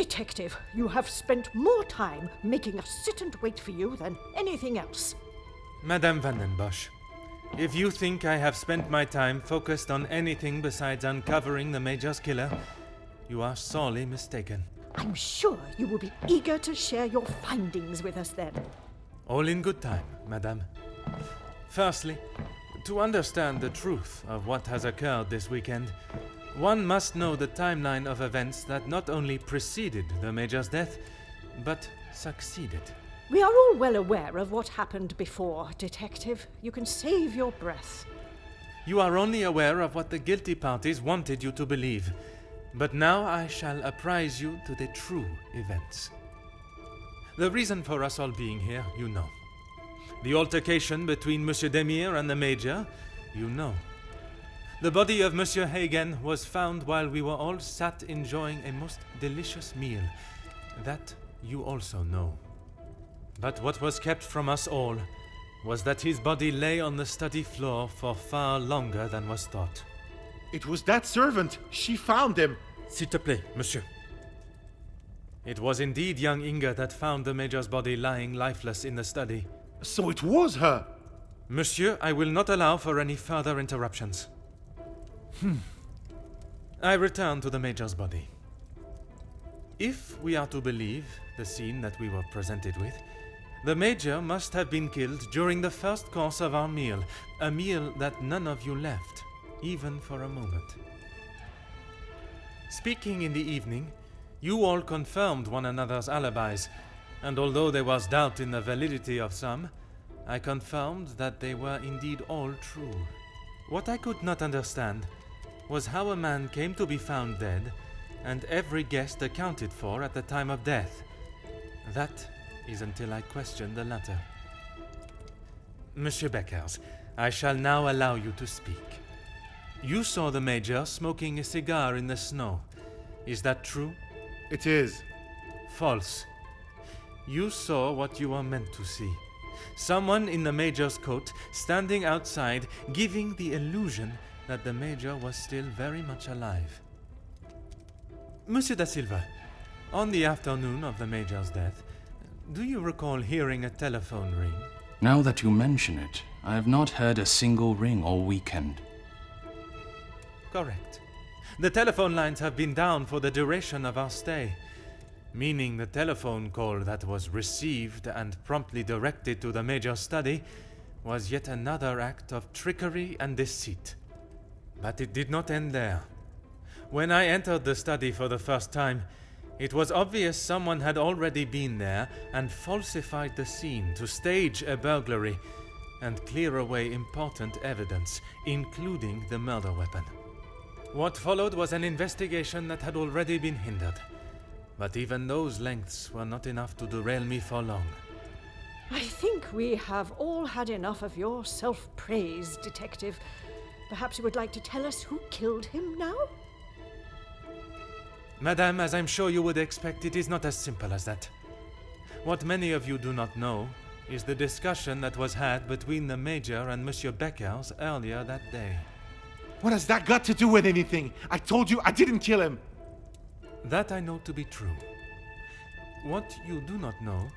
Detective, you have spent more time making us sit and wait for you than anything else. Madame Van den Bosch, if you think I have spent my time focused on anything besides uncovering the Major's killer, you are sorely mistaken. I'm sure you will be eager to share your findings with us then. All in good time, Madame. Firstly, to understand the truth of what has occurred this weekend, one must know the timeline of events that not only preceded the Major's death, but succeeded. We are all well aware of what happened before, Detective. You can save your breath. You are only aware of what the guilty parties wanted you to believe, but now I shall apprise you to the true events. The reason for us all being here, you know. The altercation between Monsieur Demire and the Major, you know. The body of Monsieur Hagen was found while we were all sat enjoying a most delicious meal. That you also know. But what was kept from us all was that his body lay on the study floor for far longer than was thought. It was that servant. She found him. S'il te plaît, monsieur. It was indeed young Inga that found the Major's body lying lifeless in the study. So it was her. Monsieur, I will not allow for any further interruptions. I return to the Major's body. If we are to believe the scene that we were presented with, the Major must have been killed during the first course of our meal, a meal that none of you left, even for a moment. Speaking in the evening, you all confirmed one another's alibis, and although there was doubt in the validity of some, I confirmed that they were indeed all true. What I could not understand was how a man came to be found dead, and every guest accounted for at the time of death. That is until I questioned the latter. Monsieur Beckers, I shall now allow you to speak. You saw the Major smoking a cigar in the snow. Is that true? It is. False. You saw what you were meant to see. Someone in the Major's coat standing outside, giving the illusion that the Major was still very much alive. Monsieur da Silva, on the afternoon of the Major's death, do you recall hearing a telephone ring? Now that you mention it, I have not heard a single ring all weekend. Correct. The telephone lines have been down for the duration of our stay, meaning the telephone call that was received and promptly directed to the Major's study was yet another act of trickery and deceit. But it did not end there. When I entered the study for the first time, it was obvious someone had already been there and falsified the scene to stage a burglary and clear away important evidence, including the murder weapon. What followed was an investigation that had already been hindered. But even those lengths were not enough to derail me for long. I think we have all had enough of your self-praise, Detective. Perhaps you would like to tell us who killed him now? Madame, as I'm sure you would expect, it is not as simple as that. What many of you do not know is the discussion that was had between the Major and Monsieur Beckers earlier that day. What has that got to do with anything? I told you I didn't kill him. That I know to be true. What you do not know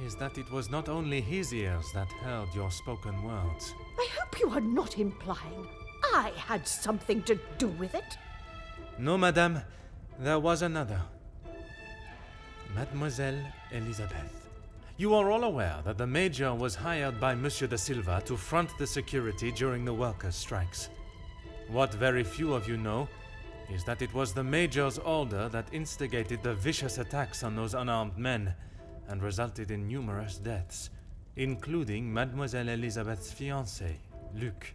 is that it was not only his ears that heard your spoken words. I hope you are not implying I had something to do with it. No, madame, there was another. Mademoiselle Elisabeth. You are all aware that the Major was hired by Monsieur da Silva to front the security during the workers' strikes. What very few of you know is that it was the Major's order that instigated the vicious attacks on those unarmed men and resulted in numerous deaths, including Mademoiselle Elisabeth's fiancé, Luc.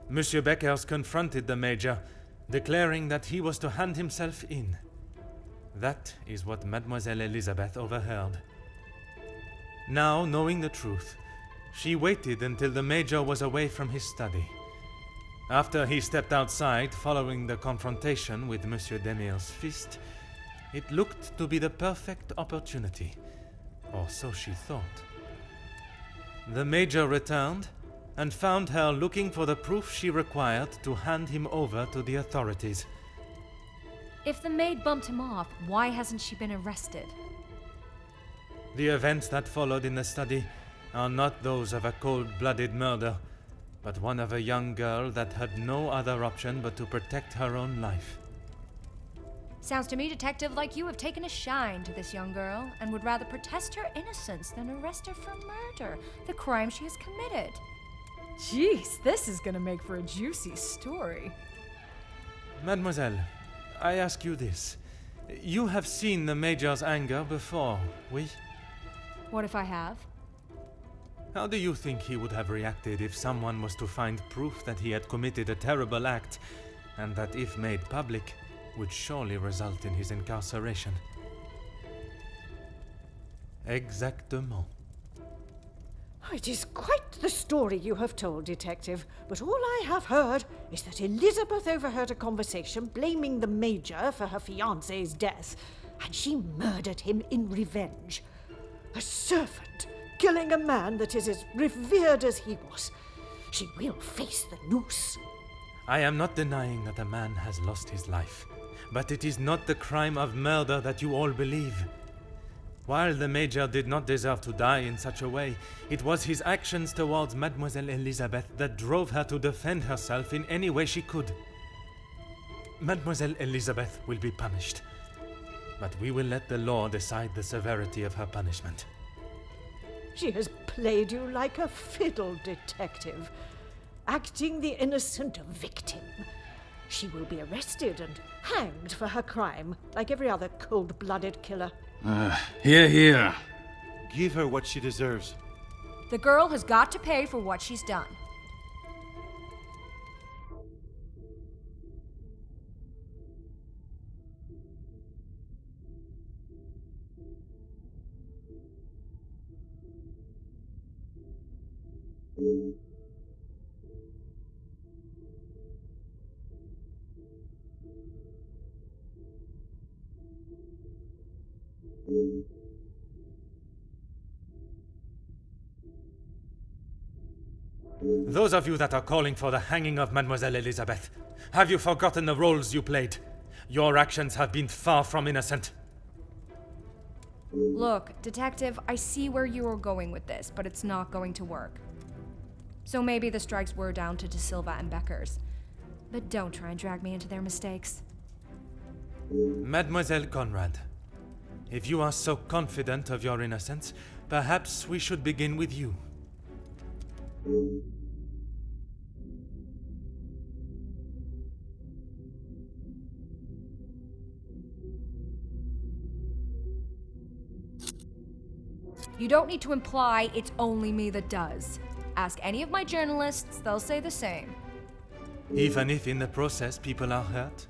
Monsieur Beckers confronted the Major, declaring that he was to hand himself in. That is what Mademoiselle Elisabeth overheard. Now, knowing the truth, she waited until the Major was away from his study. After he stepped outside following the confrontation with Monsieur Demire's fist, it looked to be the perfect opportunity, or so she thought. The Major returned and found her looking for the proof she required to hand him over to the authorities. If the maid bumped him off, why hasn't she been arrested? The events that followed in the study are not those of a cold-blooded murder, but one of a young girl that had no other option but to protect her own life. Sounds to me, Detective, like you have taken a shine to this young girl and would rather protest her innocence than arrest her for murder, the crime she has committed. Jeez, this is gonna make for a juicy story. Mademoiselle, I ask you this. You have seen the Major's anger before, oui? What if I have? How do you think he would have reacted if someone was to find proof that he had committed a terrible act, and that if made public, would surely result in his incarceration? Exactement. It is quite the story you have told, Detective, but all I have heard is that Elizabeth overheard a conversation blaming the Major for her fiancé's death, and she murdered him in revenge. A servant killing a man that is as revered as he was. She will face the noose. I am not denying that a man has lost his life, but it is not the crime of murder that you all believe. While the Major did not deserve to die in such a way, it was his actions towards Mademoiselle Elizabeth that drove her to defend herself in any way she could. Mademoiselle Elizabeth will be punished, but we will let the law decide the severity of her punishment. She has played you like a fiddle, Detective, acting the innocent victim. She will be arrested and hanged for her crime, like every other cold-blooded killer. Hear, hear. Give her what she deserves. The girl has got to pay for what she's done. Those of you that are calling for the hanging of Mademoiselle Elizabeth, have you forgotten the roles you played? Your actions have been far from innocent. Look, Detective, I see where you are going with this, but it's not going to work. So maybe the strikes were down to De Silva and Beckers. But don't try and drag me into their mistakes. Mademoiselle Conrad, if you are so confident of your innocence, perhaps we should begin with you. You don't need to imply it's only me that does. Ask any of my journalists, they'll say the same. Even if in the process people are hurt?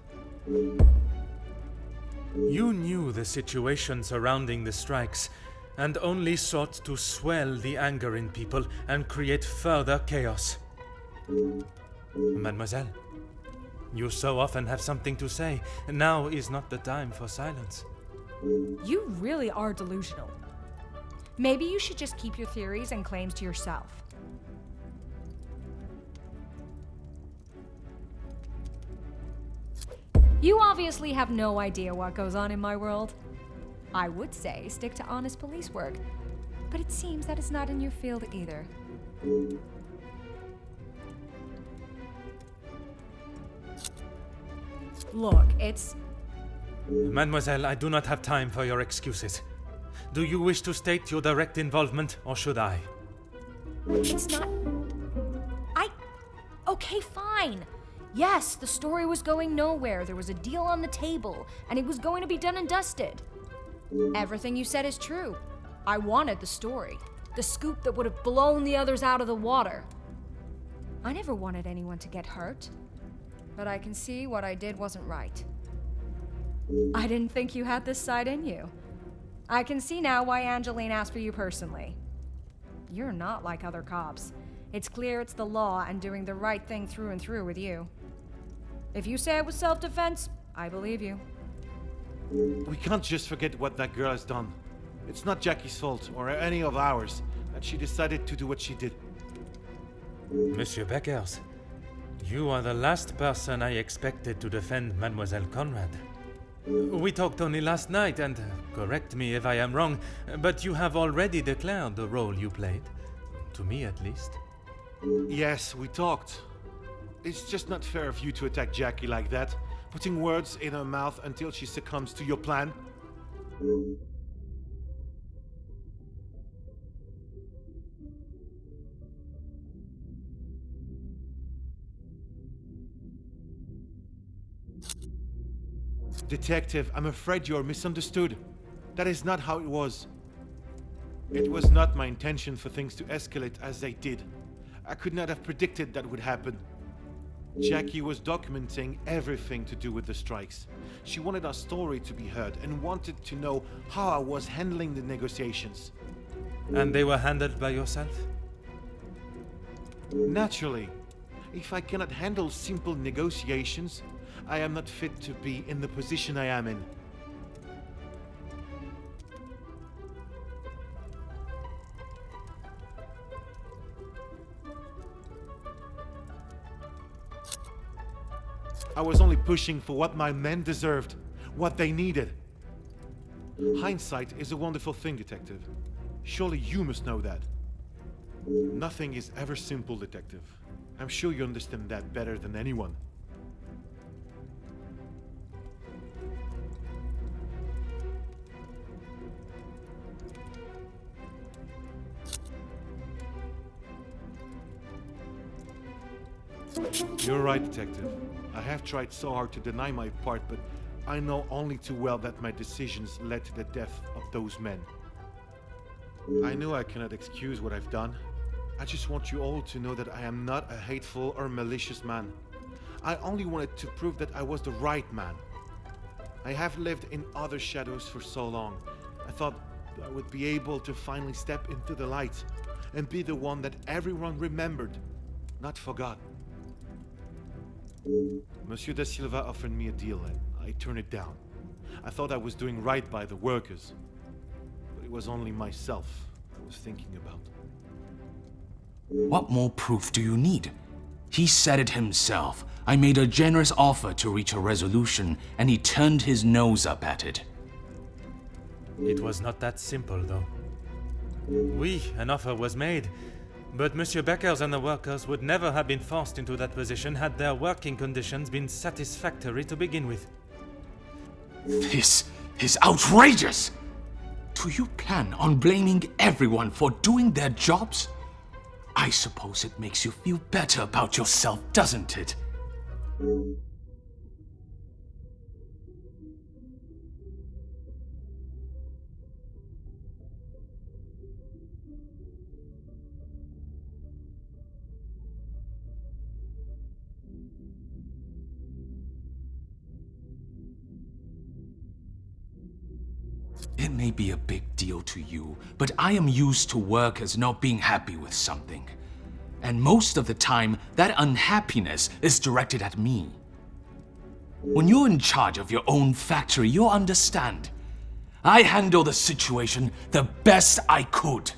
You knew the situation surrounding the strikes, and only sought to swell the anger in people and create further chaos. Mademoiselle, you so often have something to say. Now is not the time for silence. You really are delusional. Maybe you should just keep your theories and claims to yourself. You obviously have no idea what goes on in my world. I would say stick to honest police work, but it seems that is not in your field either. Look, it's... Mademoiselle, I do not have time for your excuses. Do you wish to state your direct involvement, or should I? It's not... Okay, fine. Yes, the story was going nowhere. There was a deal on the table, and it was going to be done and dusted. Everything you said is true. I wanted the story. The scoop that would have blown the others out of the water. I never wanted anyone to get hurt. But I can see what I did wasn't right. I didn't think you had this side in you. I can see now why Angeline asked for you personally. You're not like other cops. It's clear it's the law and doing the right thing through and through with you. If you say it was self-defense, I believe you. We can't just forget what that girl has done. It's not Jackie's fault, or any of ours, that she decided to do what she did. Monsieur Beckers, you are the last person I expected to defend Mademoiselle Conrad. We talked only last night, and correct me if I am wrong, but you have already declared the role you played. To me, at least. Yes, we talked. It's just not fair of you to attack Jackie like that, putting words in her mouth until she succumbs to your plan. Detective, I'm afraid you're misunderstood. That is not how it was. It was not my intention for things to escalate as they did. I could not have predicted that would happen. Jackie was documenting everything to do with the strikes. She wanted our story to be heard and wanted to know how I was handling the negotiations. And they were handled by yourself? Naturally. If I cannot handle simple negotiations, I am not fit to be in the position I am in. I was only pushing for what my men deserved, what they needed. Hindsight is a wonderful thing, Detective. Surely you must know that. Nothing is ever simple, Detective. I'm sure you understand that better than anyone. You're right, Detective. I have tried so hard to deny my part, but I know only too well that my decisions led to the death of those men. I know I cannot excuse what I've done. I just want you all to know that I am not a hateful or malicious man. I only wanted to prove that I was the right man. I have lived in other shadows for so long. I thought I would be able to finally step into the light and be the one that everyone remembered, not forgot. Monsieur da Silva offered me a deal and I turned it down. I thought I was doing right by the workers, but it was only myself I was thinking about. What more proof do you need? He said it himself. I made a generous offer to reach a resolution, and he turned his nose up at it. It was not that simple, though. Oui, an offer was made, but Monsieur Beckers and the workers would never have been forced into that position had their working conditions been satisfactory to begin with. This is outrageous! Do you plan on blaming everyone for doing their jobs? I suppose it makes you feel better about yourself, doesn't it? It may be a big deal to you, but I am used to workers not being happy with something. And most of the time, that unhappiness is directed at me. When you're in charge of your own factory, you'll understand. I handled the situation the best I could.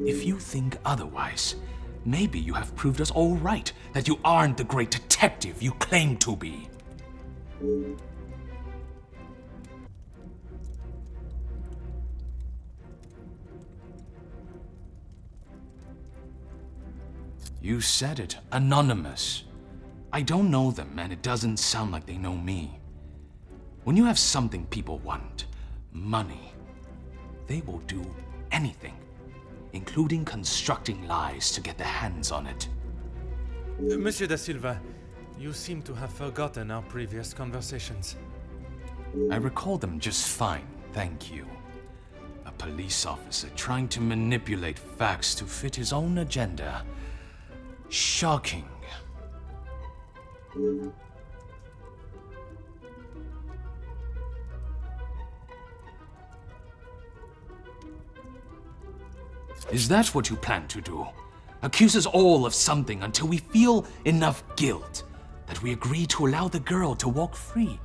If you think otherwise, maybe you have proved us all right, that you aren't the great detective you claim to be. You said it, anonymous. I don't know them, and it doesn't sound like they know me. When you have something people want, money, they will do anything, including constructing lies to get their hands on it. Monsieur da Silva, you seem to have forgotten our previous conversations. I recall them just fine, thank you. A police officer trying to manipulate facts to fit his own agenda. Shocking. Is that what you plan to do? Accuse us all of something until we feel enough guilt that we agree to allow the girl to walk free?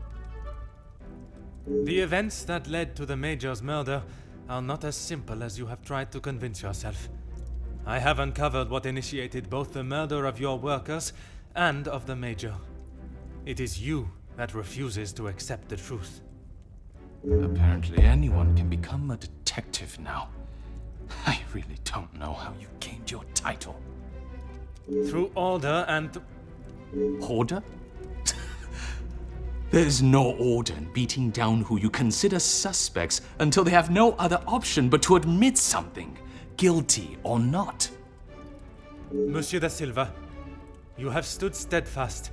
The events that led to the Major's murder are not as simple as you have tried to convince yourself. I have uncovered what initiated both the murder of your workers and of the Major. It is you that refuses to accept the truth. Apparently anyone can become a detective now. I really don't know how you gained your title. Through order and... Order? There's no order in beating down who you consider suspects until they have no other option but to admit something, guilty or not. Monsieur da Silva, you have stood steadfast,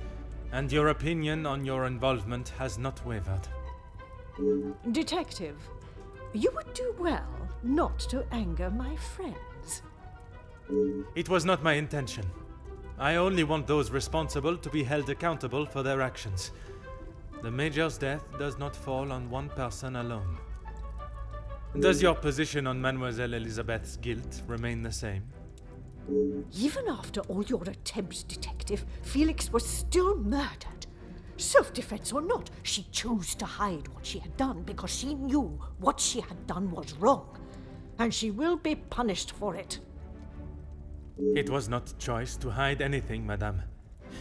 and your opinion on your involvement has not wavered. Detective, you would do well not to anger my friends. It was not my intention. I only want those responsible to be held accountable for their actions. The Major's death does not fall on one person alone. Does your position on Mademoiselle Elizabeth's guilt remain the same? Even after all your attempts, Detective, Felix was still murdered. Self-defense or not, she chose to hide what she had done because she knew what she had done was wrong. And she will be punished for it. It was not choice to hide anything, madame.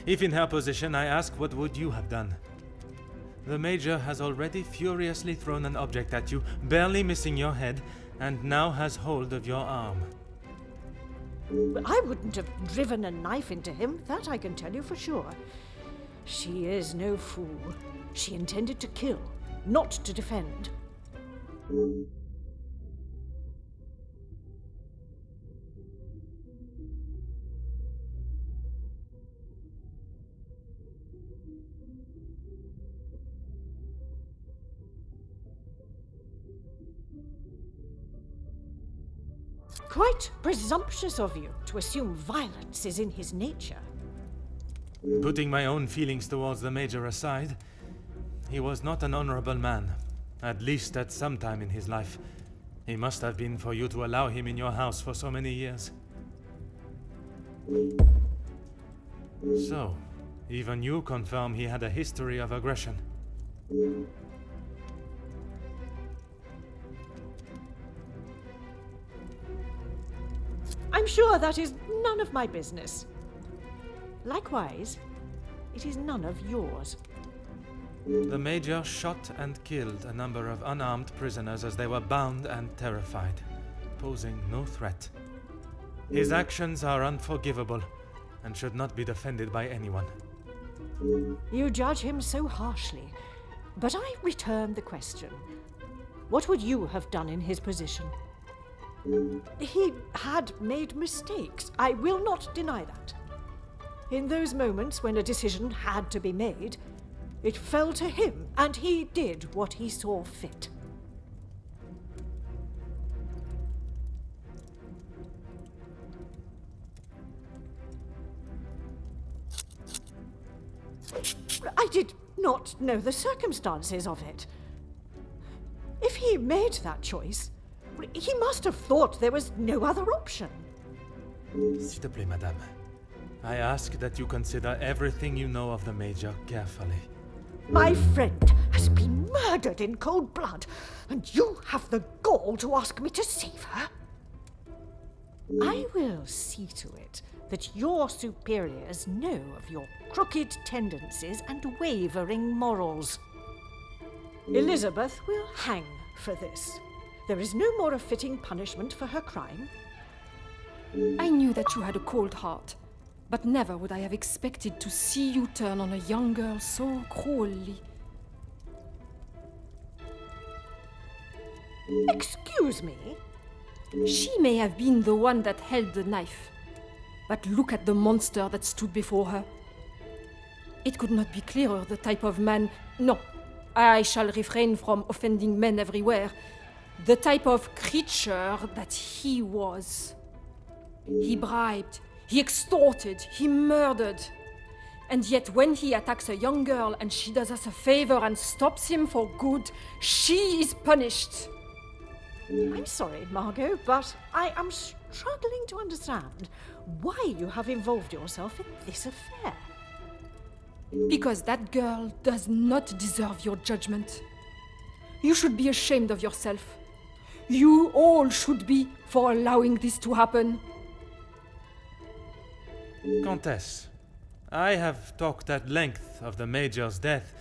If in her position, I ask, what would you have done? The Major has already furiously thrown an object at you, barely missing your head, and now has hold of your arm. I wouldn't have driven a knife into him, that I can tell you for sure. She is no fool. She intended to kill, not to defend. Quite presumptuous of you to assume violence is in his nature. Putting my own feelings towards the Major aside, he was not an honorable man, at least at some time in his life. He must have been for you to allow him in your house for so many years. So, even you confirm he had a history of aggression. I'm sure that is none of my business. Likewise, it is none of yours. The Major shot and killed a number of unarmed prisoners as they were bound and terrified, posing no threat. His actions are unforgivable and should not be defended by anyone. You judge him so harshly, but I return the question. What would you have done in his position? He had made mistakes. I will not deny that. In those moments when a decision had to be made, it fell to him, and he did what he saw fit. I did not know the circumstances of it. If he made that choice, he must have thought there was no other option. S'il te plaît, madame. I ask that you consider everything you know of the Major carefully. My friend has been murdered in cold blood, and you have the gall to ask me to save her? I will see to it that your superiors know of your crooked tendencies and wavering morals. Elizabeth will hang for this. There is no more a fitting punishment for her crime. I knew that you had a cold heart, but never would I have expected to see you turn on a young girl so cruelly. Excuse me? She may have been the one that held the knife, but look at the monster that stood before her. It could not be clearer the type of man. No, I shall refrain from offending men everywhere. The type of creature that he was. He bribed, he extorted, he murdered. And yet when he attacks a young girl and she does us a favor and stops him for good, she is punished. I'm sorry, Margot, but I am struggling to understand why you have involved yourself in this affair. Because that girl does not deserve your judgment. You should be ashamed of yourself. You all should be for allowing this to happen. Countess, I have talked at length of the Major's death,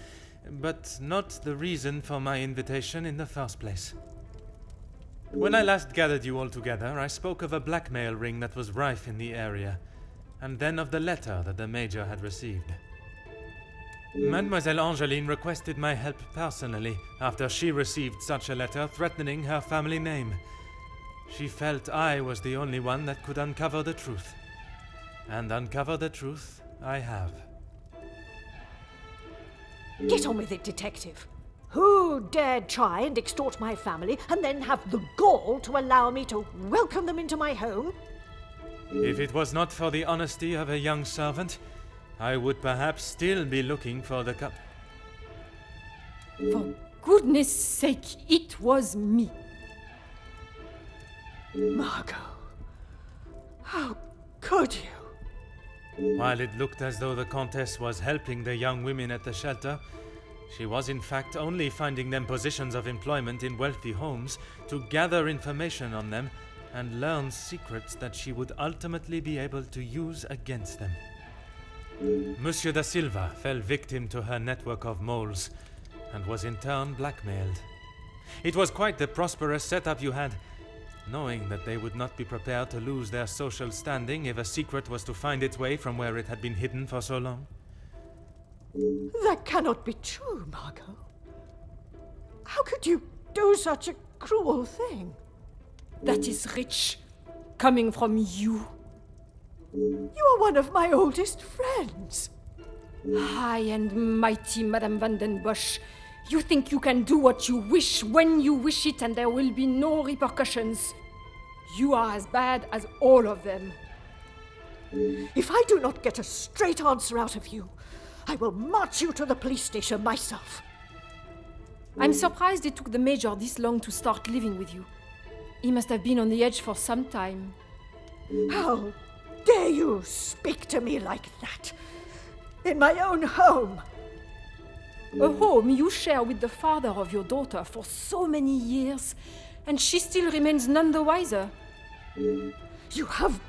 but not the reason for my invitation in the first place. When I last gathered you all together, I spoke of a blackmail ring that was rife in the area, and then of the letter that the Major had received. Mademoiselle Angeline requested my help personally after she received such a letter threatening her family name. She felt I was the only one that could uncover the truth. And uncover the truth I have. Get on with it, detective. Who dared try and extort my family and then have the gall to allow me to welcome them into my home? If it was not for the honesty of a young servant, I would perhaps still be looking for the cup. For goodness sake, it was me. Margot, how could you? While it looked as though the Countess was helping the young women at the shelter, she was in fact only finding them positions of employment in wealthy homes to gather information on them and learn secrets that she would ultimately be able to use against them. Monsieur da Silva fell victim to her network of moles and was in turn blackmailed. It was quite the prosperous setup you had, knowing that they would not be prepared to lose their social standing if a secret was to find its way from where it had been hidden for so long. That cannot be true, Margot. How could you do such a cruel thing? That is rich, coming from you. You are one of my oldest friends. High and mighty Madame Van den Bosch. You think you can do what you wish when you wish it and there will be no repercussions. You are as bad as all of them. If I do not get a straight answer out of you, I will march you to the police station myself. I'm surprised it took the Major this long to start living with you. He must have been on the edge for some time. How dare you speak to me like that? In my own home. A home you share with the father of your daughter for so many years, and she still remains none the wiser. You have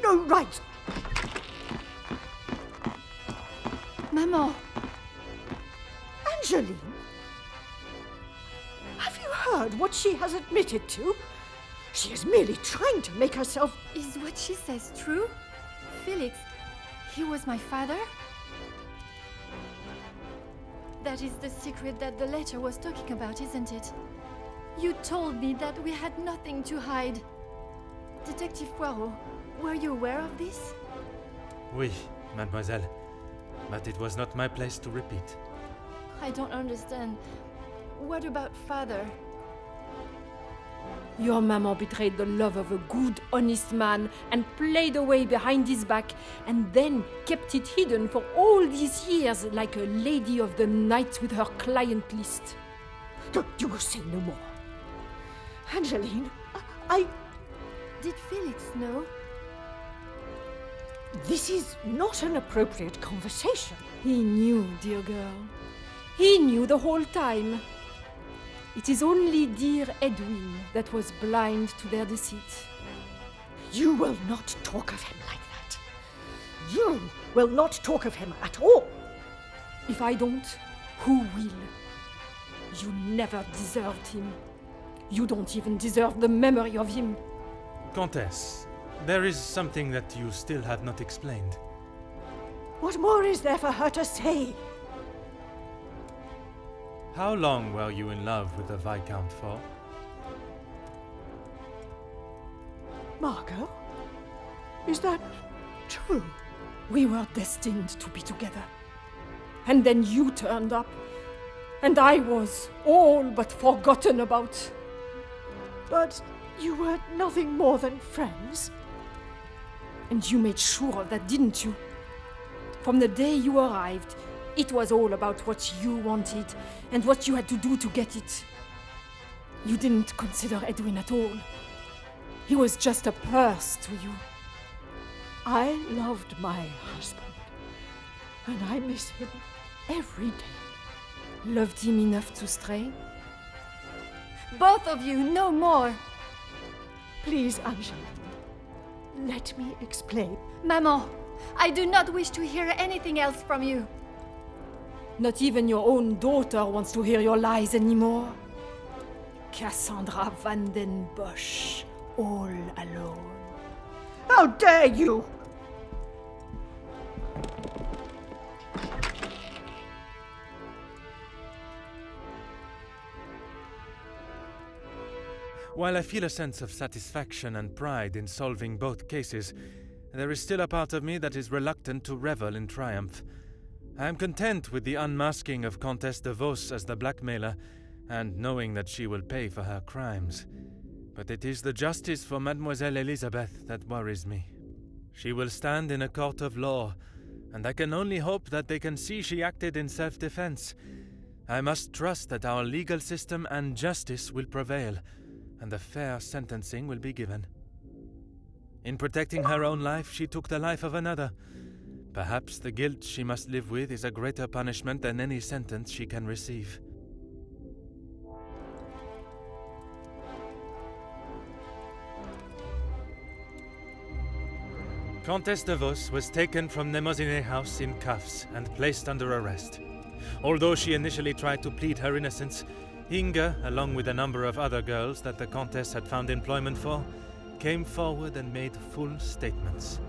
no right. Maman, Angeline? Have you heard what she has admitted to? She is merely trying to make herself... Is what she says true? Felix, he was my father? That is the secret that the letter was talking about, isn't it? You told me that we had nothing to hide. Detective Poirot, were you aware of this? Oui, mademoiselle. But it was not my place to repeat. I don't understand. What about father? your maman betrayed the love of a good, honest man and played away behind his back and then kept it hidden for all these years like a lady of the night with her client list. You will say no more. Angeline, I... Did Felix know? This is not an appropriate conversation. He knew, dear girl. He knew the whole time. It is only dear Edwin that was blind to their deceit. You will not talk of him like that. You will not talk of him at all. If I don't, who will? You never deserved him. You don't even deserve the memory of him. Countess, there is something that you still have not explained. What more is there for her to say? How long were you in love with the Viscount for? Margot? Is that true? We were destined to be together. And then you turned up. And I was all but forgotten about. But you were nothing more than friends. And you made sure of that, didn't you? From the day you arrived, it was all about what you wanted and what you had to do to get it. You didn't consider Edwin at all. He was just a purse to you. I loved my husband, and I miss him every day. Loved him enough to stray? Both of you, no more! Please, Angeline, let me explain. Maman, I do not wish to hear anything else from you. Not even your own daughter wants to hear your lies anymore. Cassandra van den Bosch, all alone. How dare you! While I feel a sense of satisfaction and pride in solving both cases, there is still a part of me that is reluctant to revel in triumph. I am content with the unmasking of Comtesse de Vos as the blackmailer, and knowing that she will pay for her crimes. But it is the justice for Mademoiselle Elizabeth that worries me. She will stand in a court of law, and I can only hope that they can see she acted in self-defense. I must trust that our legal system and justice will prevail, and a fair sentencing will be given. In protecting her own life, she took the life of another. Perhaps the guilt she must live with is a greater punishment than any sentence she can receive. Comtesse de Vos was taken from Nemozinet House in cuffs and placed under arrest. Although she initially tried to plead her innocence, Inga, along with a number of other girls that the Comtesse had found employment for, came forward and made full statements.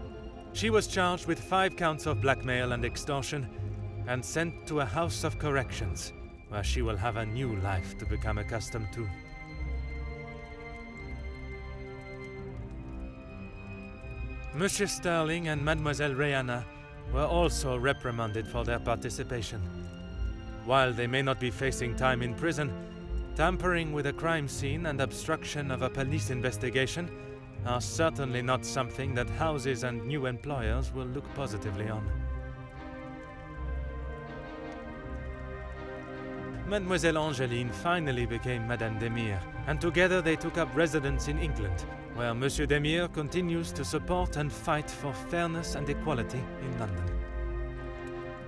She was charged with 5 counts of blackmail and extortion and sent to a house of corrections, where she will have a new life to become accustomed to. Monsieur Sterling and Mademoiselle Rihanna were also reprimanded for their participation. While they may not be facing time in prison, tampering with a crime scene and obstruction of a police investigation are certainly not something that houses and new employers will look positively on. Mademoiselle Angeline finally became Madame Demire, and together they took up residence in England, where Monsieur Demire continues to support and fight for fairness and equality in London.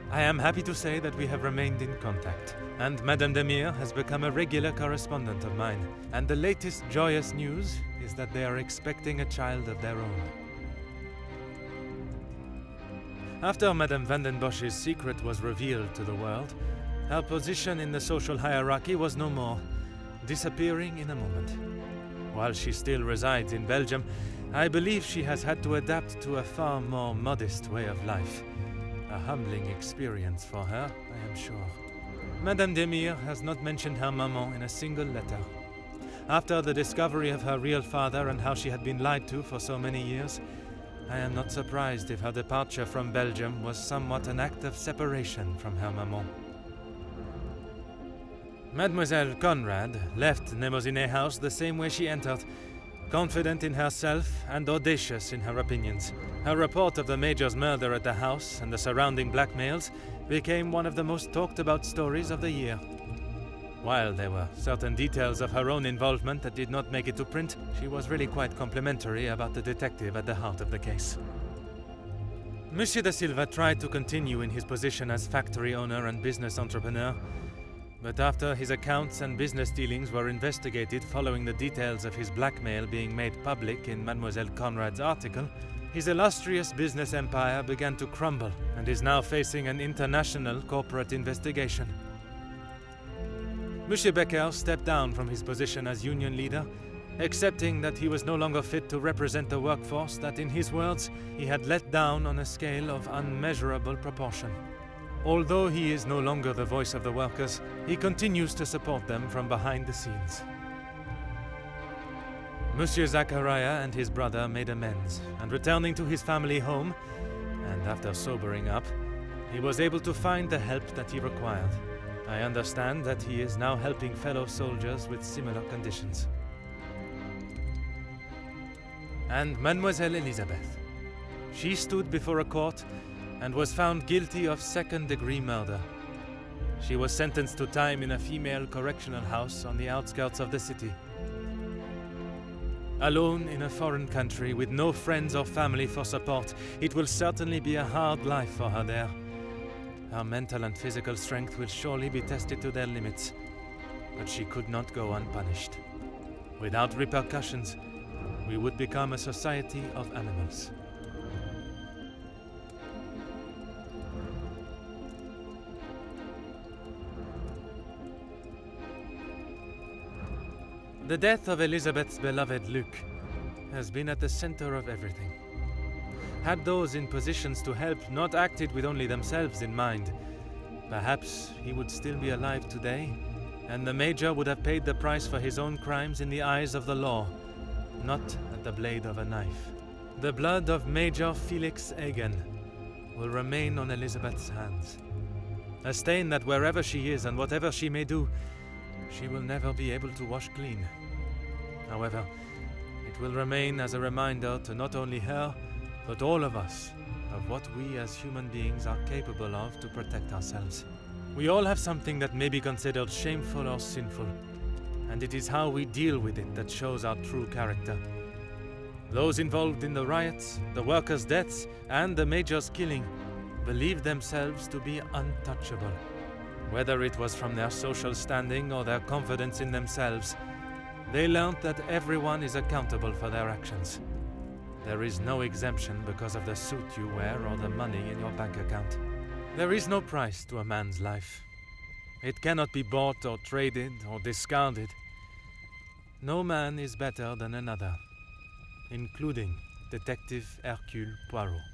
I am happy to say that we have remained in contact, and Madame Demire has become a regular correspondent of mine, and the latest joyous news is that they are expecting a child of their own. After Madame van den Bosch's secret was revealed to the world, her position in the social hierarchy was no more, disappearing in a moment. While she still resides in Belgium, I believe she has had to adapt to a far more modest way of life. A humbling experience for her, I am sure. Madame Demire has not mentioned her maman in a single letter. After the discovery of her real father and how she had been lied to for so many years, I am not surprised if her departure from Belgium was somewhat an act of separation from her maman. Mademoiselle Conrad left Nemozinet House the same way she entered, confident in herself and audacious in her opinions. Her report of the Major's murder at the house and the surrounding blackmails became one of the most talked about stories of the year. While there were certain details of her own involvement that did not make it to print, she was really quite complimentary about the detective at the heart of the case. Monsieur da Silva tried to continue in his position as factory owner and business entrepreneur, but after his accounts and business dealings were investigated following the details of his blackmail being made public in Mademoiselle Conrad's article, his illustrious business empire began to crumble and is now facing an international corporate investigation. Monsieur Becker stepped down from his position as union leader, accepting that he was no longer fit to represent the workforce that, in his words, he had let down on a scale of unmeasurable proportion. Although he is no longer the voice of the workers, he continues to support them from behind the scenes. Monsieur Zachariah and his brother made amends, and returning to his family home, and after sobering up, he was able to find the help that he required. I understand that he is now helping fellow soldiers with similar conditions. And Mademoiselle Elizabeth. She stood before a court and was found guilty of second-degree murder. She was sentenced to time in a female correctional house on the outskirts of the city. Alone in a foreign country with no friends or family for support, it will certainly be a hard life for her there. Her mental and physical strength will surely be tested to their limits, but she could not go unpunished. Without repercussions, we would become a society of animals. The death of Elizabeth's beloved Luc has been at the center of everything. Had those in positions to help not acted with only themselves in mind, perhaps he would still be alive today, and the Major would have paid the price for his own crimes in the eyes of the law, not at the blade of a knife. The blood of Major Felix Egan will remain on Elizabeth's hands. A stain that wherever she is and whatever she may do, she will never be able to wash clean. However, it will remain as a reminder to not only her, but all of us, of what we as human beings are capable of to protect ourselves. We all have something that may be considered shameful or sinful, and it is how we deal with it that shows our true character. Those involved in the riots, the workers' deaths, and the Major's killing believed themselves to be untouchable. Whether it was from their social standing or their confidence in themselves, they learned that everyone is accountable for their actions. There is no exemption because of the suit you wear or the money in your bank account. There is no price to a man's life. It cannot be bought or traded or discarded. No man is better than another, including Detective Hercule Poirot.